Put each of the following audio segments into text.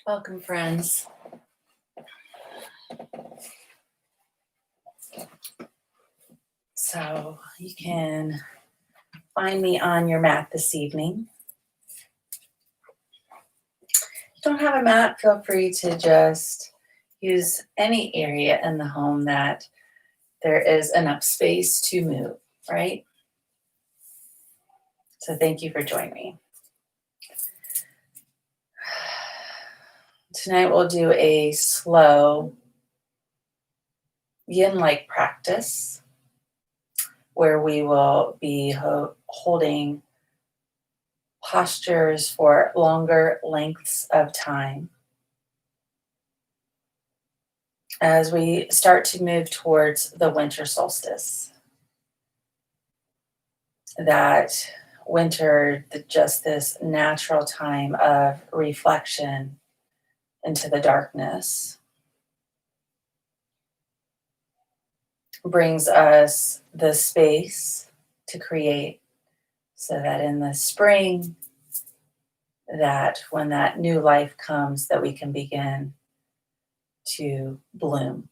Welcome, friends. So you can find me on your mat this evening. If you don't have a mat, feel free to just use any area in the home that there is enough space to move, right? So thank you for joining me. Tonight we'll do a slow yin-like practice where we will be holding postures for longer lengths of time as we start to move towards the winter solstice. That winter, just this natural time of reflection into the darkness, brings us the space to create so that in the spring, that when that new life comes, that we can begin to bloom.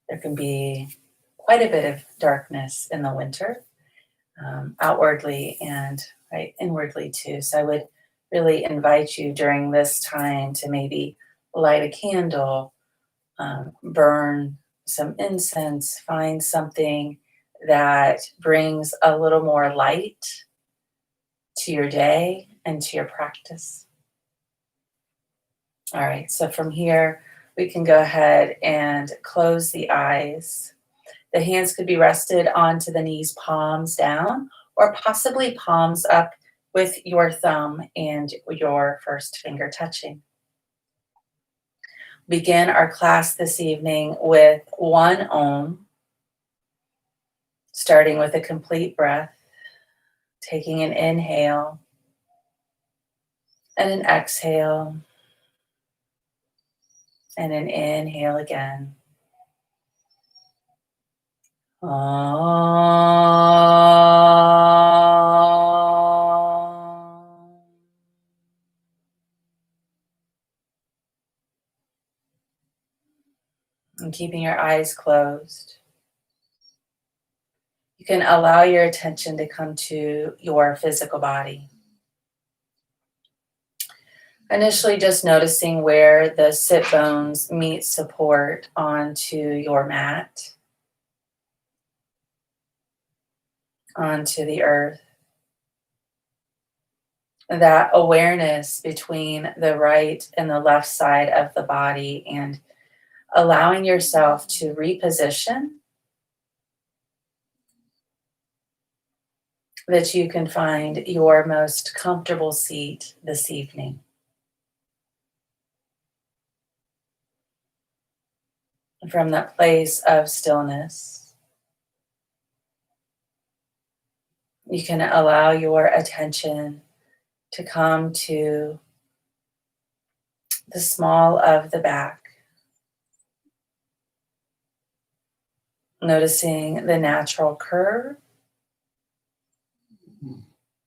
There can be quite a bit of darkness in the winter, outwardly and inwardly too. So I would really invite you during this time to maybe light a candle, burn some incense, find something that brings a little more light to your day and to your practice. All right, so from here, we can go ahead and close the eyes. The hands could be rested onto the knees, palms down, or possibly palms up with your thumb and your first finger touching. Begin our class this evening with one Om, starting with a complete breath, taking an inhale and an exhale, and an inhale again. And keeping your eyes closed, you can allow your attention to come to your physical body. Initially, just noticing where the sit bones meet support onto your mat, onto the earth. That awareness between the right and the left side of the body, and allowing yourself to reposition, that you can find your most comfortable seat this evening. From that place of stillness, you can allow your attention to come to the small of the back, noticing the natural curve,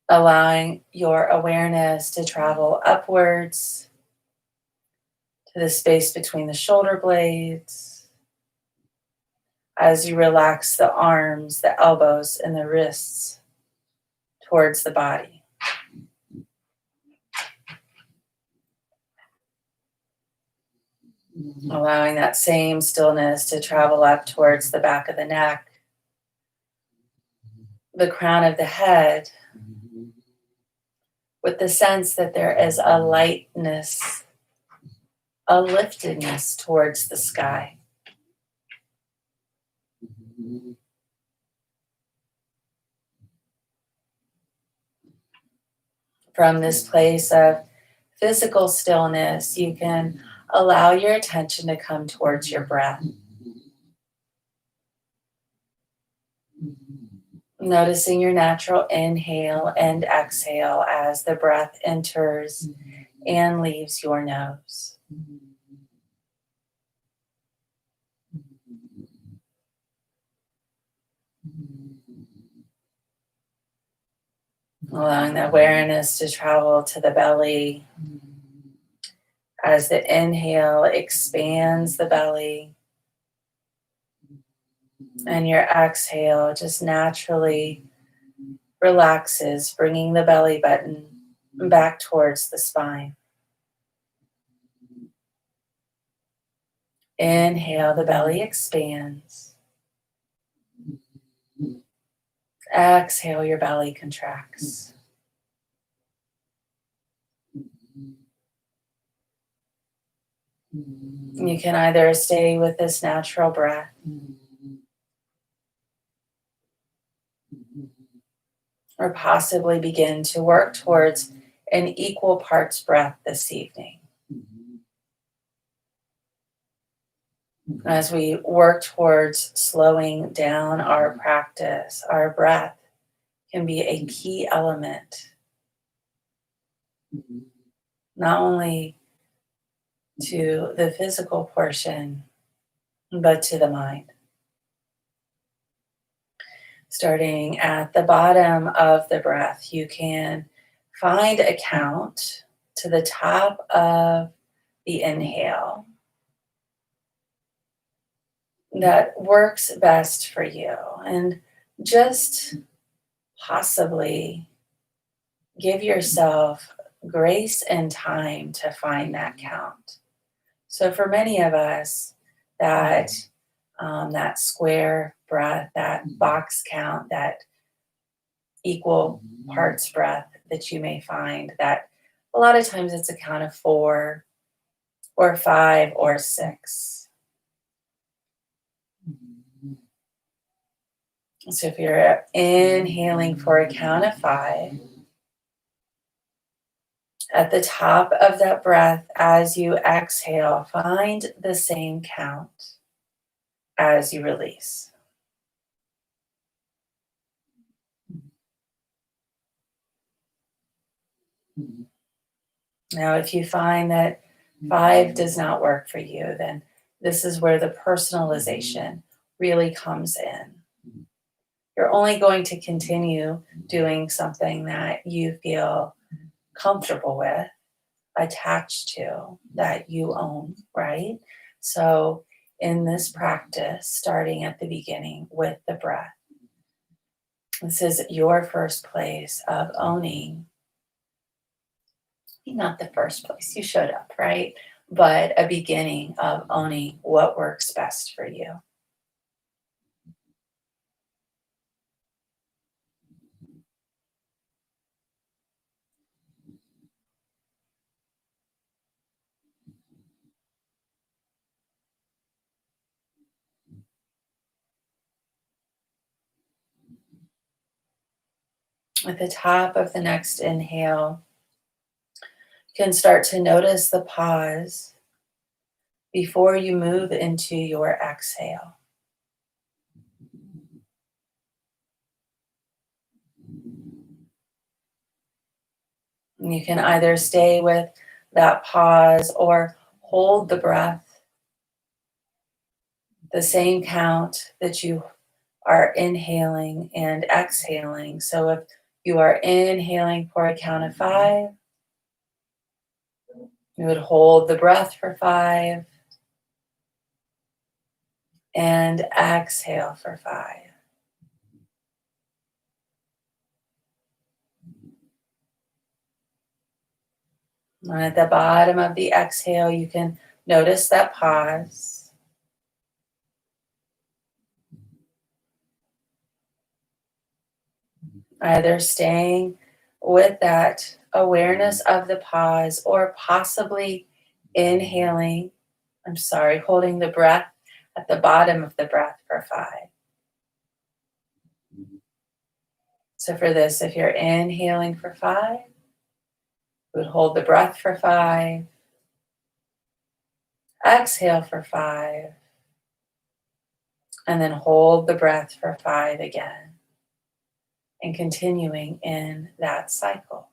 allowing your awareness to travel upwards to the space between the shoulder blades as you relax the arms, the elbows, and the wrists towards the body. Allowing that same stillness to travel up towards the back of the neck, the crown of the head, with the sense that there is a lightness, a liftedness towards the sky. From this place of physical stillness, you can allow your attention to come towards your breath. Noticing your natural inhale and exhale as the breath enters and leaves your nose. Allowing the awareness to travel to the belly, As the inhale expands the belly, and your exhale just naturally relaxes, bringing the belly button back towards the spine. Inhale, the belly expands. Exhale, your belly contracts. You can either stay with this natural breath or possibly begin to work towards an equal parts breath this evening. As we work towards slowing down our practice, our breath can be a key element, not only to the physical portion, but to the mind. Starting at the bottom of the breath, you can find a count to the top of the inhale that works best for you, and just possibly give yourself grace and time to find that count. So for many of us, that square breath, that box count, that equal parts breath that you may find, that a lot of times it's a count of 4 or 5 or 6. So if you're inhaling for a count of 5, at the top of that breath, as you exhale, find the same count as you release. Now, if you find that 5 does not work for you, then this is where the personalization really comes in. You're only going to continue doing something that you feel comfortable with, attached to, that you own, right? So, in this practice, starting at the beginning with the breath, this is your first place of owning, not the first place, you showed up, right? But a beginning of owning what works best for you. At the top of the next inhale, you can start to notice the pause before you move into your exhale. And you can either stay with that pause or hold the breath, the same count that you are inhaling and exhaling. So if you are inhaling for a count of 5, you would hold the breath for 5 and exhale for 5. And at the bottom of the exhale, you can notice that pause. Either staying with that awareness of the pause or possibly inhaling, holding the breath at the bottom of the breath for 5. So for this, if you're inhaling for 5, you would hold the breath for 5, exhale for 5, and then hold the breath for 5 again, and continuing in that cycle.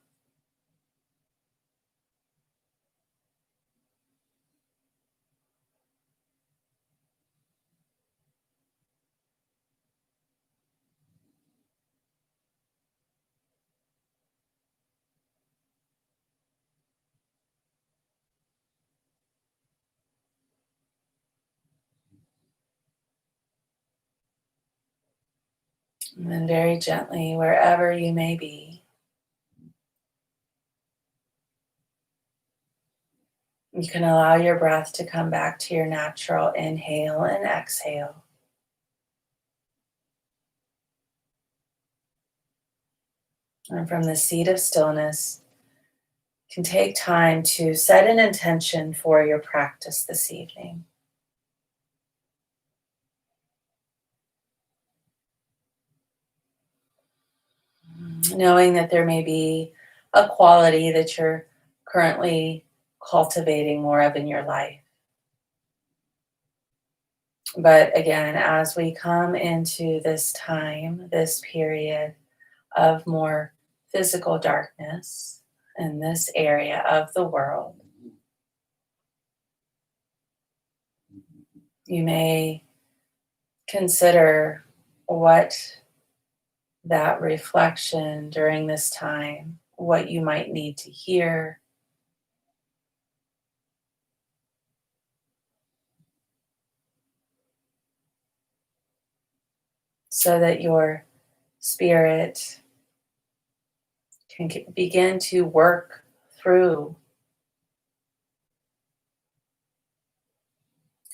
And then very gently, wherever you may be, you can allow your breath to come back to your natural inhale and exhale. And from the seat of stillness, you can take time to set an intention for your practice this evening. Knowing that there may be a quality that you're currently cultivating more of in your life. But again, as we come into this time, this period of more physical darkness in this area of the world, you may consider what that reflection during this time, what you might need to hear, so that your spirit can begin to work through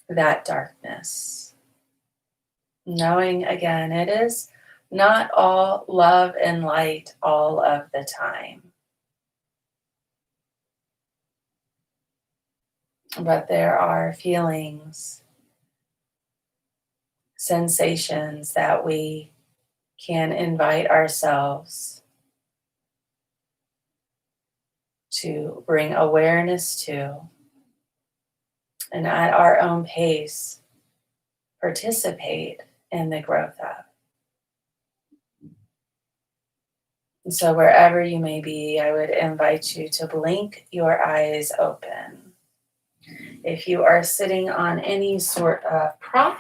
that darkness. Knowing again, it is not all love and light all of the time, but there are feelings, sensations that we can invite ourselves to bring awareness to, and at our own pace, participate in the growth of. And so wherever you may be, I would invite you to blink your eyes open. If you are sitting on any sort of prop,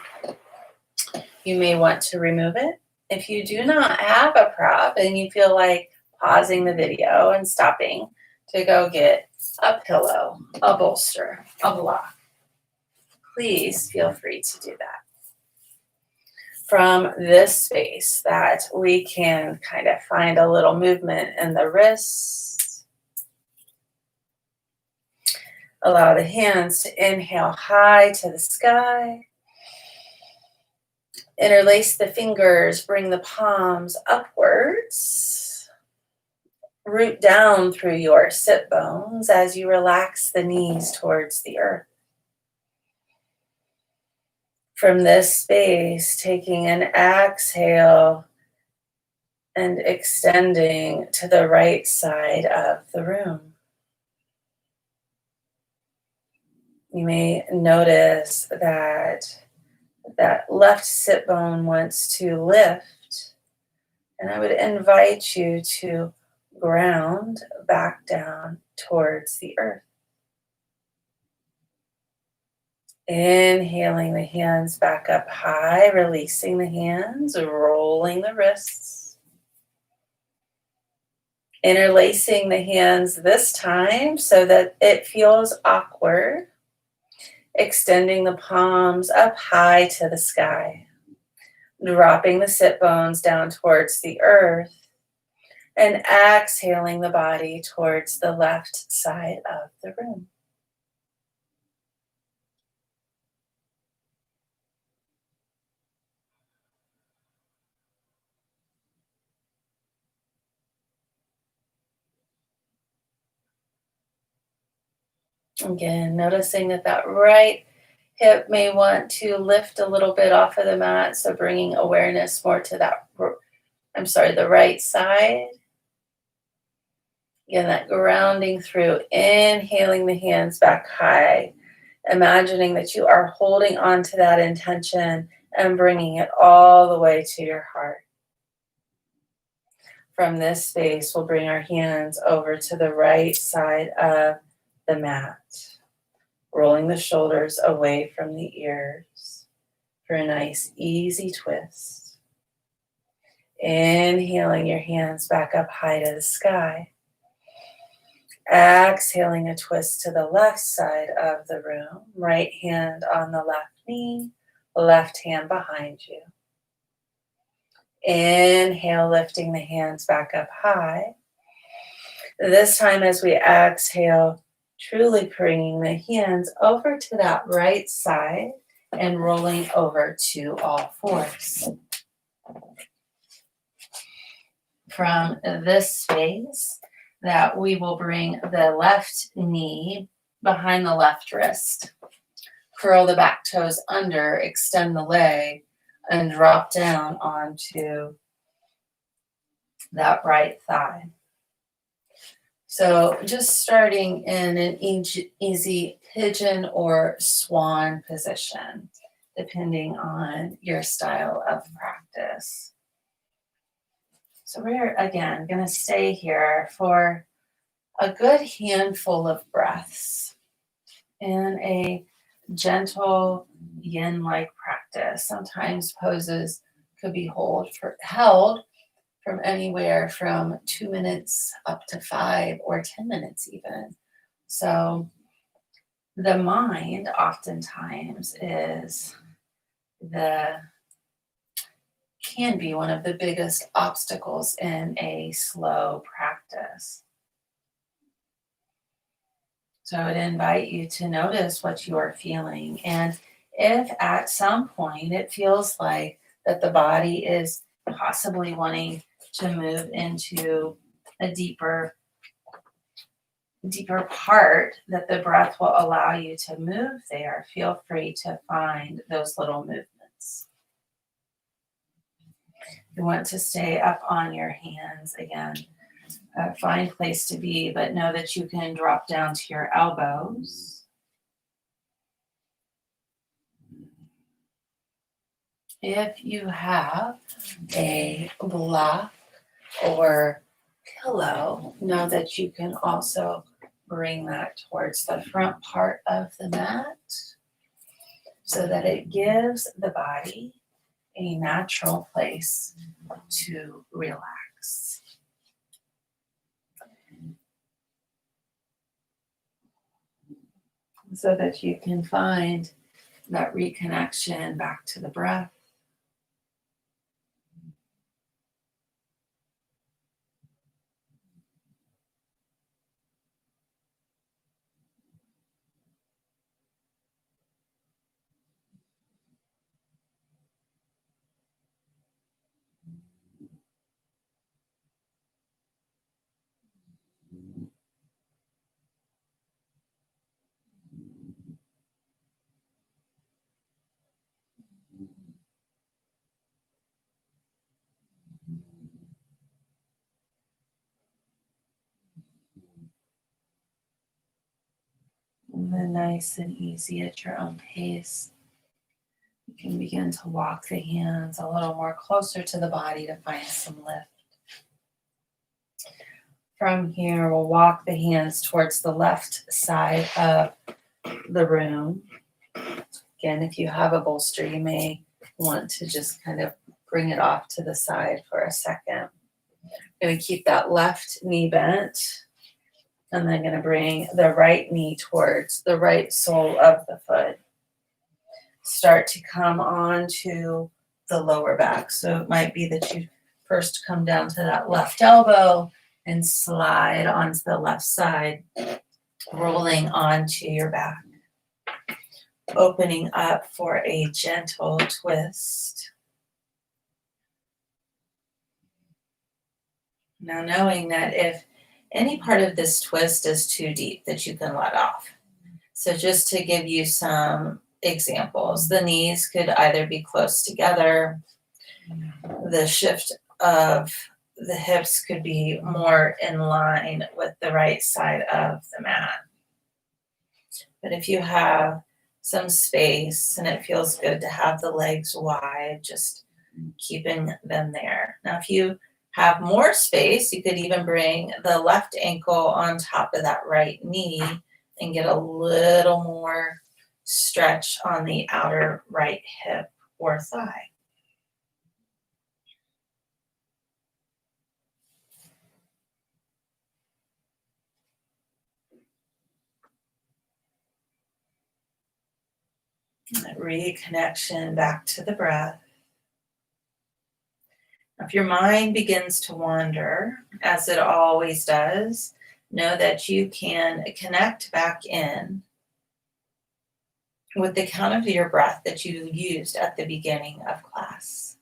you may want to remove it. If you do not have a prop and you feel like pausing the video and stopping to go get a pillow, a bolster, a block, please feel free to do that. From this space that we can kind of find a little movement in the wrists. Allow the hands to inhale high to the sky. Interlace the fingers, bring the palms upwards. Root down through your sit bones as you relax the knees towards the earth. From this space, taking an exhale and extending to the right side of the room. You may notice that left sit bone wants to lift, and I would invite you to ground back down towards the earth. Inhaling the hands back up high, releasing the hands, rolling the wrists. Interlacing the hands this time so that it feels awkward. Extending the palms up high to the sky. Dropping the sit bones down towards the earth. And exhaling the body towards the left side of the room. Again, noticing that right hip may want to lift a little bit off of the mat, so bringing awareness more to the right side. Again, that grounding through, inhaling the hands back high, imagining that you are holding on to that intention and bringing it all the way to your heart. From this space, we'll bring our hands over to the right side of the mat, rolling the shoulders away from the ears for a nice, easy twist. Inhaling your hands back up high to the sky. Exhaling a twist to the left side of the room, right hand on the left knee, left hand behind you. Inhale, lifting the hands back up high. This time as we exhale, truly bringing the hands over to that right side and rolling over to all fours. From this space, that we will bring the left knee behind the left wrist. Curl the back toes under, extend the leg, and drop down onto that right thigh. So just starting in an easy pigeon or swan position, depending on your style of practice. So we're, again, going to stay here for a good handful of breaths in a gentle yin-like practice. Sometimes poses could be held from anywhere from 2 minutes up to 5 or 10 minutes even. So the mind oftentimes can be one of the biggest obstacles in a slow practice. So I would invite you to notice what you are feeling. And if at some point it feels like that the body is possibly wanting to move into a deeper part that the breath will allow you to move there, feel free to find those little movements. You want to stay up on your hands again. Find place to be, but know that you can drop down to your elbows. If you have a block or pillow, know that you can also bring that towards the front part of the mat so that it gives the body a natural place to relax. So that you can find that reconnection back to the breath. And then nice and easy at your own pace, you can begin to walk the hands a little more closer to the body to find some lift. From here, we'll walk the hands towards the left side of the room. Again, if you have a bolster, you may want to just kind of bring it off to the side for a second. I'm going to keep that left knee bent, and then going to bring the right knee towards the right sole of the foot. Start to come onto the lower back. So it might be that you first come down to that left elbow and slide onto the left side, rolling onto your back. Opening up for a gentle twist. Now knowing that if any part of this twist is too deep, that you can let off. So just to give you some examples, the knees could either be close together, the shift of the hips could be more in line with the right side of the mat. But if you have some space and it feels good to have the legs wide, just keeping them there. Now, if you have more space, you could even bring the left ankle on top of that right knee and get a little more stretch on the outer right hip or thigh. Reconnection back to the breath. If your mind begins to wander, as it always does, know that you can connect back in with the count of your breath that you used at the beginning of class.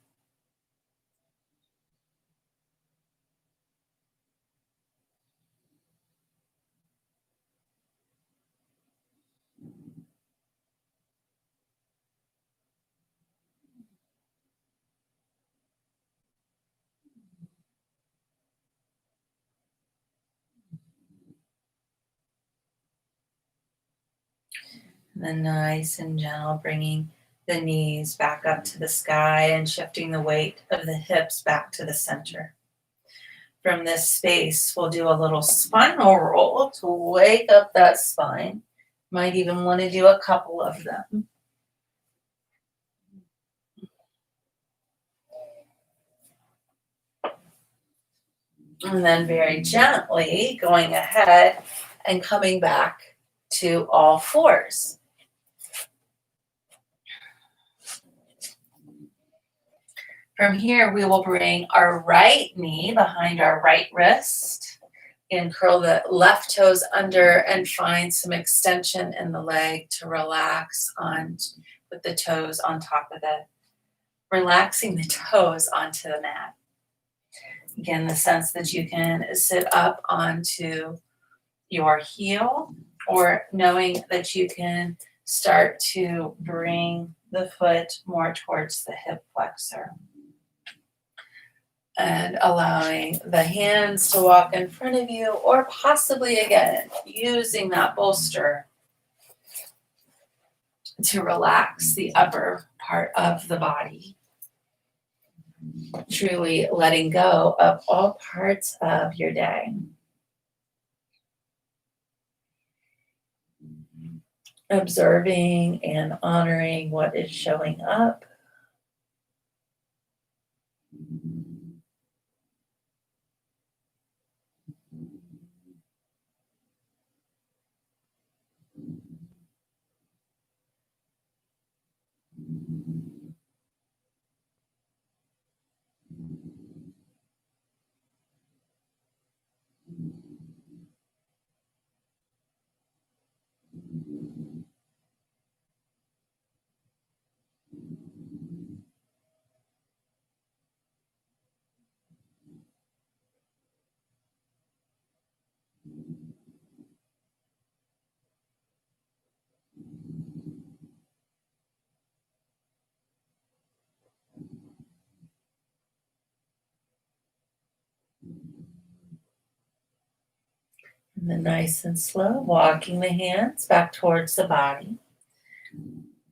And then nice and gentle, bringing the knees back up to the sky and shifting the weight of the hips back to the center. From this space, we'll do a little spinal roll to wake up that spine. Might even want to do a couple of them. And then very gently going ahead and coming back to all fours. From here, we will bring our right knee behind our right wrist and curl the left toes under and find some extension in the leg to relax on with the toes on top of relaxing the toes onto the mat. Again, the sense that you can sit up onto your heel, or knowing that you can start to bring the foot more towards the hip flexor. And allowing the hands to walk in front of you, or possibly again, using that bolster to relax the upper part of the body. Truly letting go of all parts of your day. Observing and honoring what is showing up. And then nice and slow, walking the hands back towards the body.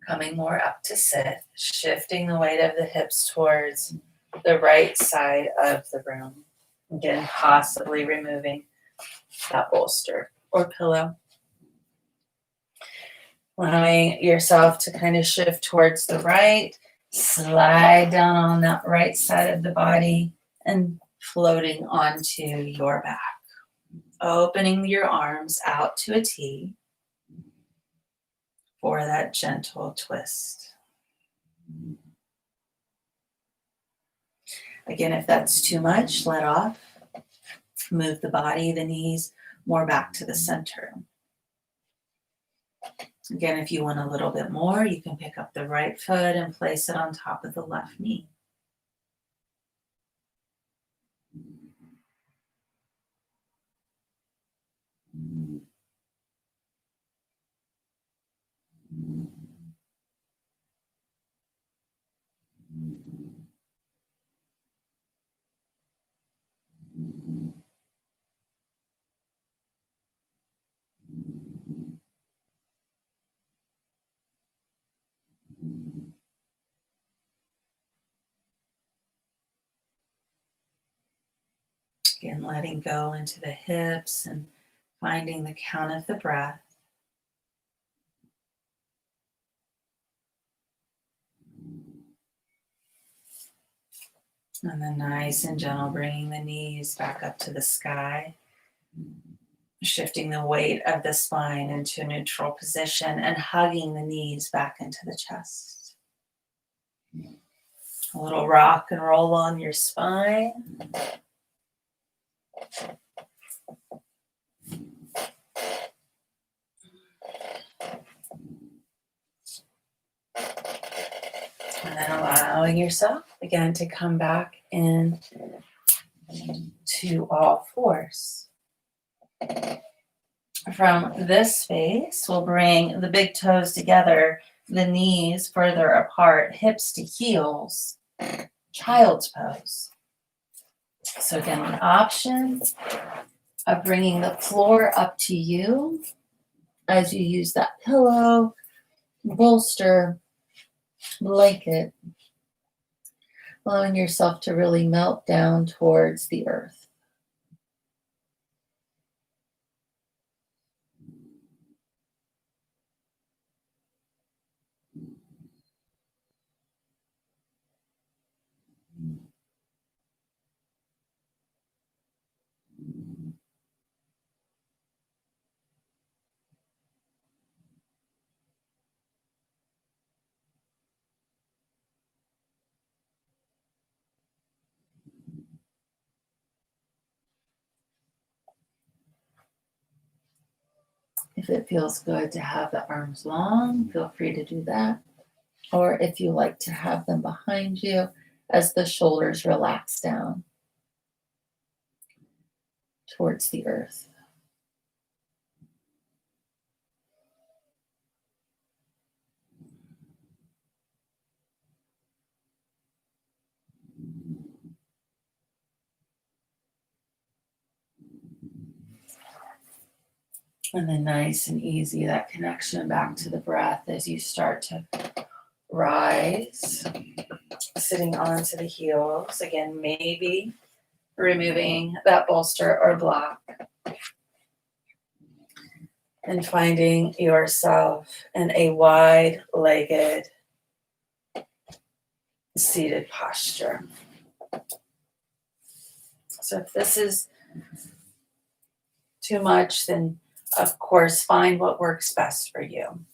Coming more up to sit, shifting the weight of the hips towards the right side of the room. Again, possibly removing that bolster or pillow. Allowing yourself to kind of shift towards the right, slide down on that right side of the body and floating onto your back. Opening your arms out to a T for that gentle twist. Again, if that's too much, let off. Move the body, the knees more back to the center. Again, if you want a little bit more, you can pick up the right foot and place it on top of the left knee. Again, letting go into the hips and finding the count of the breath. And then nice and gentle, bringing the knees back up to the sky. Shifting the weight of the spine into a neutral position and hugging the knees back into the chest. A little rock and roll on your spine. And then allowing yourself again to come back in to all fours. From this space, we'll bring the big toes together, the knees further apart, hips to heels, child's pose. So again, the option of bringing the floor up to you as you use that pillow, bolster, blanket, allowing yourself to really melt down towards the earth. If it feels good to have the arms long, feel free to do that. Or if you like to have them behind you as the shoulders relax down towards the earth. And then nice and easy, that connection back to the breath as you start to rise, sitting onto the heels. Again, maybe removing that bolster or block and finding yourself in a wide-legged seated posture. So if this is too much, then of course, find what works best for you.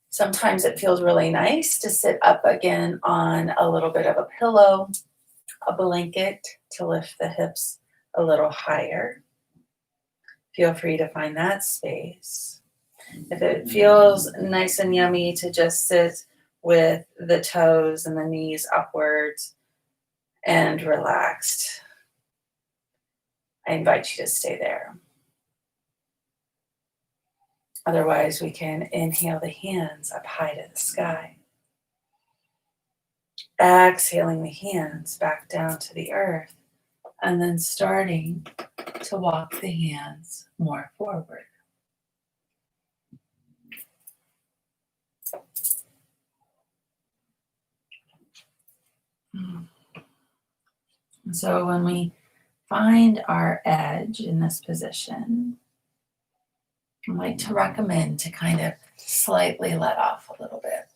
Sometimes it feels really nice to sit up again on a little bit of a pillow, a blanket to lift the hips a little higher. Feel free to find that space. If it feels nice and yummy to just sit with the toes and the knees upwards and relaxed, I invite you to stay there. Otherwise, we can inhale the hands up high to the sky. Exhaling the hands back down to the earth, and then starting to walk the hands more forward. So when we find our edge in this position, I like to recommend to kind of slightly let off a little bit.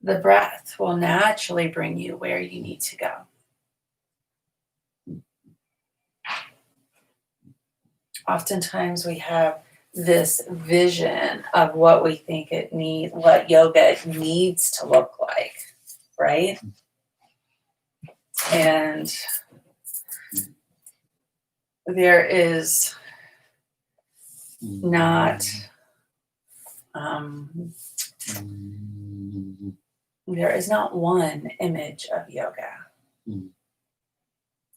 The breath will naturally bring you where you need to go. Oftentimes we have this vision of what we think it needs, what yoga needs to look like, right? And there is not one image of yoga.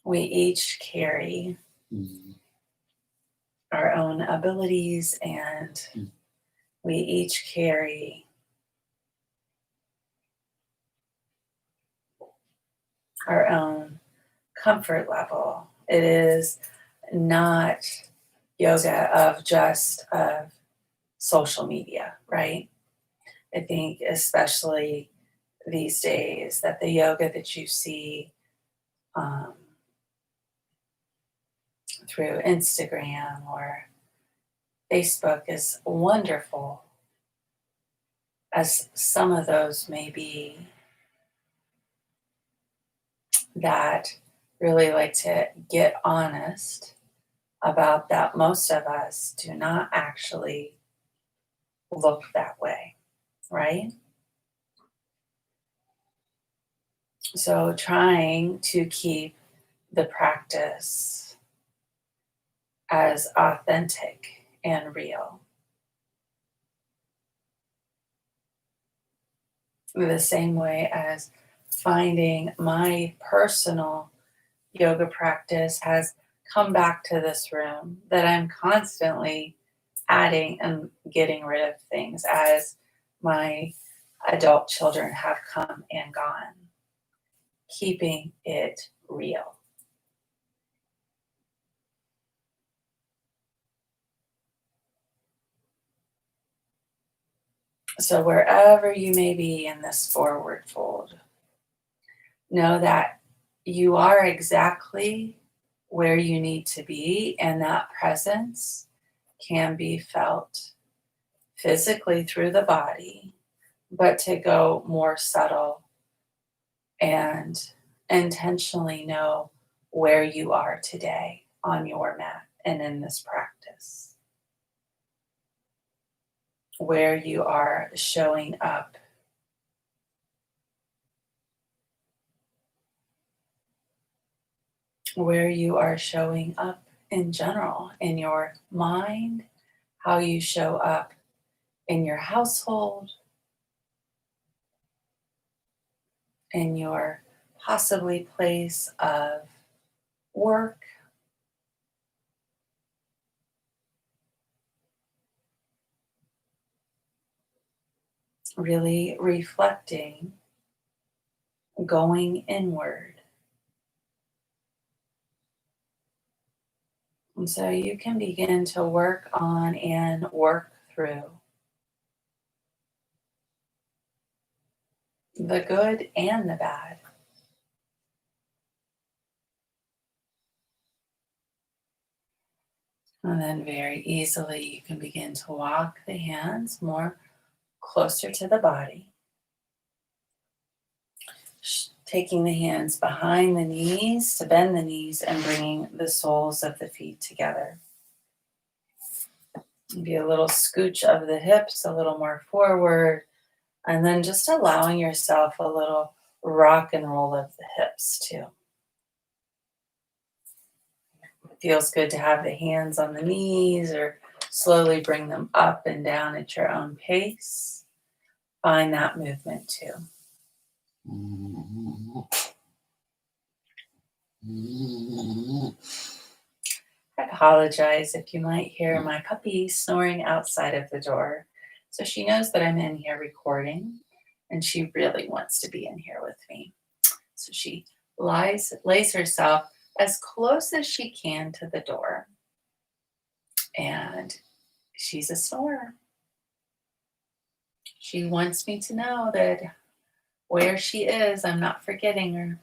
We each carry our own abilities, and we each carry our own comfort level. It is not yoga of just social media, right? I think especially these days that the yoga that you see through Instagram or Facebook is wonderful, as some of those may be, that really like to get honest about that most of us do not actually look that way. right? So trying to keep the practice as authentic and real. The same way as finding my personal yoga practice has come back to this room, that I'm constantly adding and getting rid of things as my adult children have come and gone, keeping it real. So, wherever you may be in this forward fold, know that you are exactly where you need to be, and that presence can be felt physically through the body, but to go more subtle and intentionally know where you are today on your mat and in this practice, where you are showing up, where you are showing up in general, in your mind, how you show up in your household, in your possibly place of work, really reflecting, going inward. And so you can begin to work on and work through the good and the bad. And then very easily you can begin to walk the hands more closer to the body. Taking the hands behind the knees to bend the knees and bringing the soles of the feet together. Maybe a little scooch of the hips, a little more forward, and then just allowing yourself a little rock and roll of the hips too. It feels good to have the hands on the knees or slowly bring them up and down at your own pace. Find that movement too. I apologize if you might hear my puppy snoring outside of the door. So she knows that I'm in here recording and she really wants to be in here with me. So she lays herself as close as she can to the door. And she's a snorer. She wants me to know that where she is, I'm not forgetting her.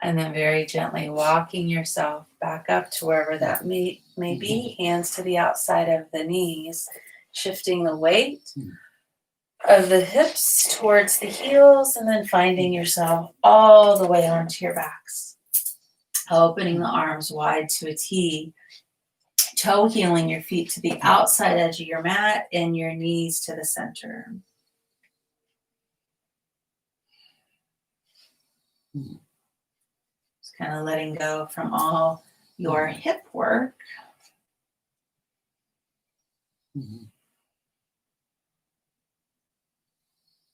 And then very gently walking yourself back up to wherever that may be, hands to the outside of the knees, shifting the weight of the hips towards the heels, and then finding yourself all the way onto your backs. Opening the arms wide to a T, toe heeling your feet to the outside edge of your mat and your knees to the center. Just kind of letting go from all your hip work.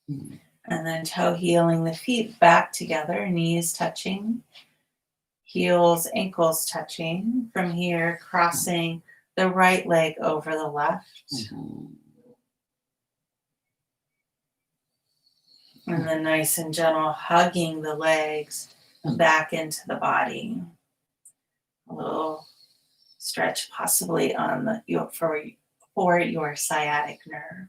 And then toe heeling the feet back together, knees touching, heels, ankles touching. From here, crossing the right leg over the left. And then nice and gentle, hugging the legs back into the body. A little stretch possibly on the for your sciatic nerve.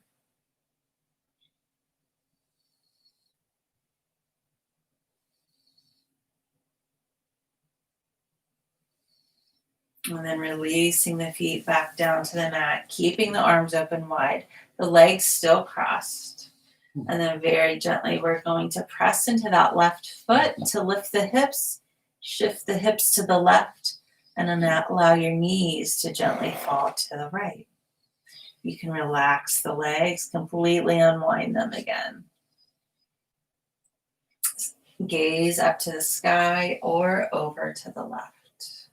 And then releasing the feet back down to the mat, keeping the arms open wide, the legs still crossed. And then very gently, we're going to press into that left foot to lift the hips, shift the hips to the left, and then allow your knees to gently fall to the right. You can relax the legs, completely unwind them again. Gaze up to the sky or over to the left.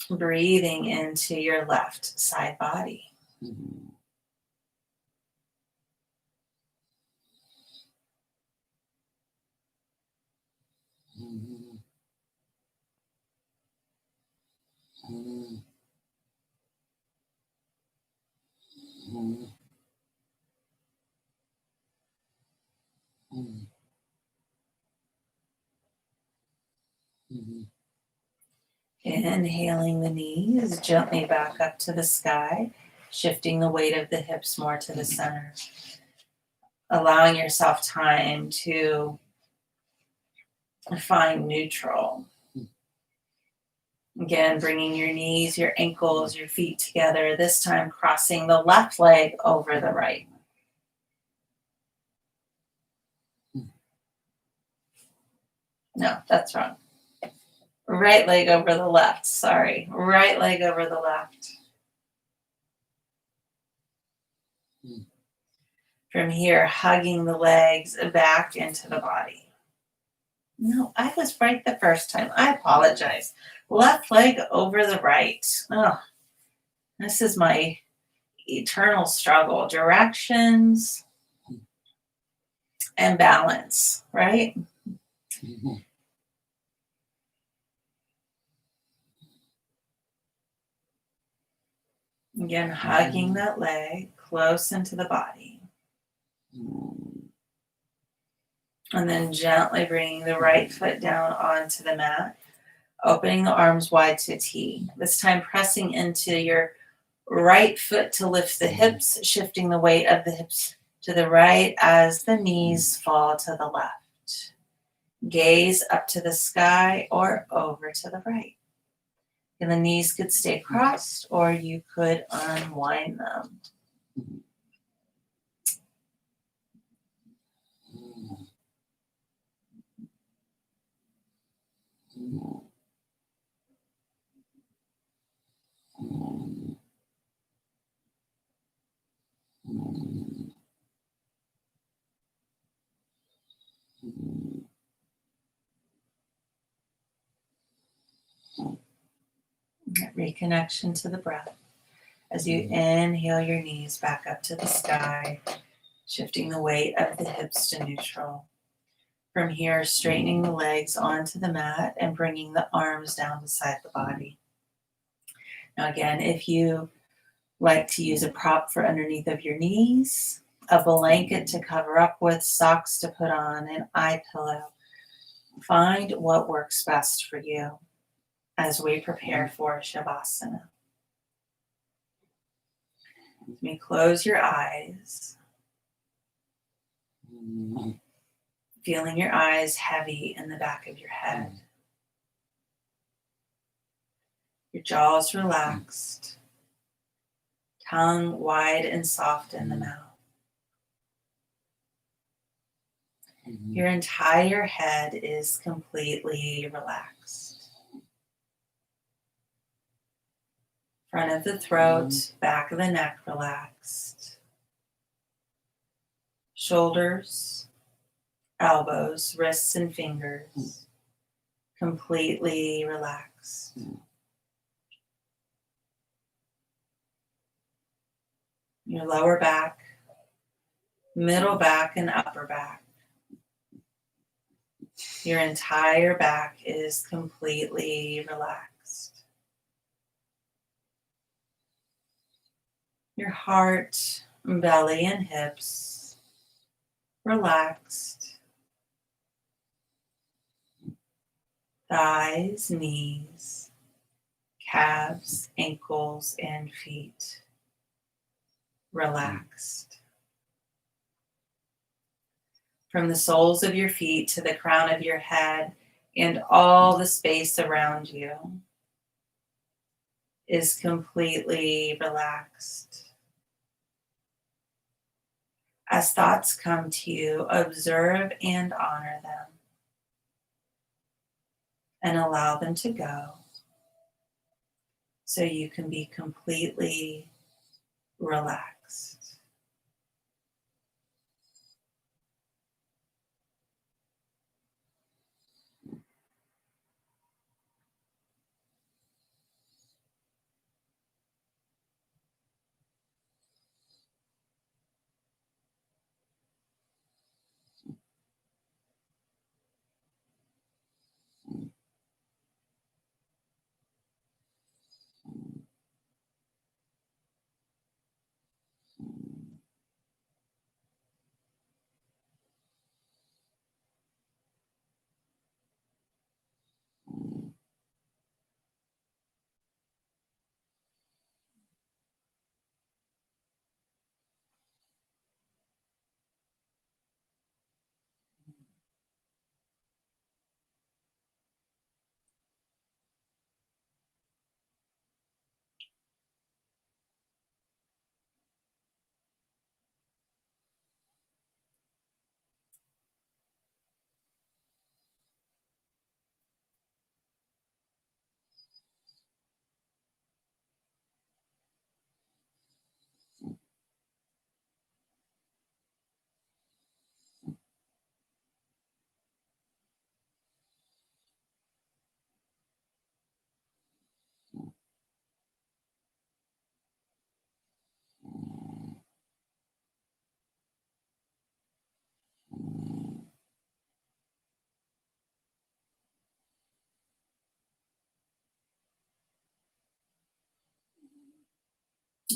Breathing into your left side body. Inhaling the knees gently back up to the sky, shifting the weight of the hips more to the center. Allowing yourself time to find neutral. Again, bringing your knees, your ankles, your feet together, this time crossing the left leg over the right. No, that's wrong. Right leg over the left, sorry. Right leg over the left. From here, hugging the legs back into the body. No, I was right the first time. I apologize. Left leg over the right. Oh, this is my eternal struggle. Directions and balance, right? Again, hugging that leg close into the body. And then gently bringing the right foot down onto the mat, opening the arms wide to T. This time pressing into your right foot to lift the hips, shifting the weight of the hips to the right as the knees fall to the left. Gaze up to the sky or over to the right. And the knees could stay crossed or you could unwind them. Reconnection to the breath. As you inhale your knees back up to the sky, shifting the weight of the hips to neutral. From here, straightening the legs onto the mat and bringing the arms down beside the body. Now again, if you like to use a prop for underneath of your knees, a blanket to cover up with, socks to put on, an eye pillow, find what works best for you as we prepare for Shavasana. Let me close your eyes. Feeling your eyes heavy in the back of your head. Your jaw's relaxed. Tongue wide and soft in the mouth. Your entire head is completely relaxed. Front of the throat, back of the neck relaxed. Shoulders, elbows, wrists, and fingers completely relaxed. Your lower back, middle back, and upper back. Your entire back is completely relaxed. Your heart, belly, and hips relaxed. Thighs, knees, calves, ankles, and feet relaxed. From the soles of your feet to the crown of your head and all the space around you is completely relaxed. As thoughts come to you, observe and honor them and allow them to go so you can be completely relaxed.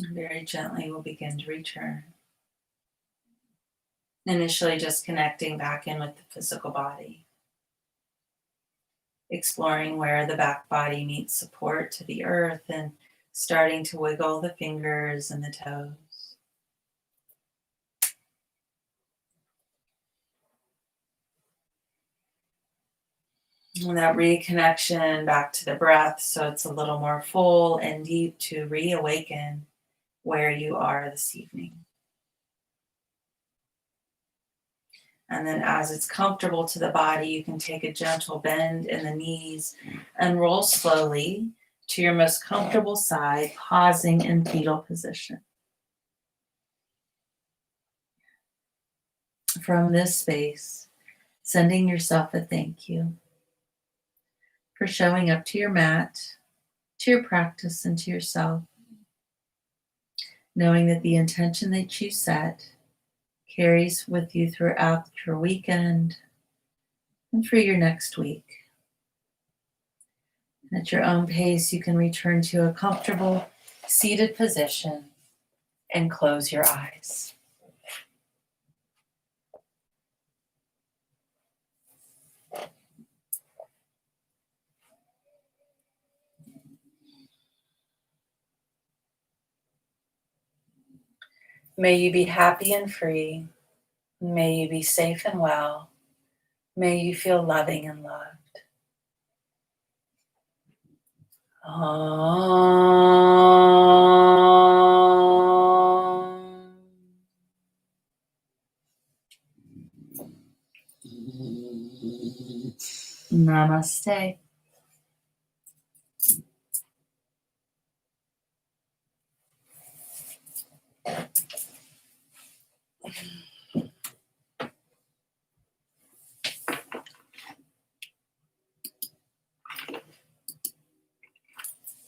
And very gently, we'll begin to return. Initially, just connecting back in with the physical body, exploring where the back body meets support to the earth and starting to wiggle the fingers and the toes. And that reconnection back to the breath, so it's a little more full and deep, to reawaken where you are this evening. And then as it's comfortable to the body, you can take a gentle bend in the knees and roll slowly to your most comfortable side, pausing in fetal position. From this space, sending yourself a thank you for showing up to your mat, to your practice, and to yourself, knowing that the intention that you set carries with you throughout your weekend and through your next week. And at your own pace, you can return to a comfortable seated position and close your eyes. May you be happy and free. May you be safe and well. May you feel loving and loved. Namaste.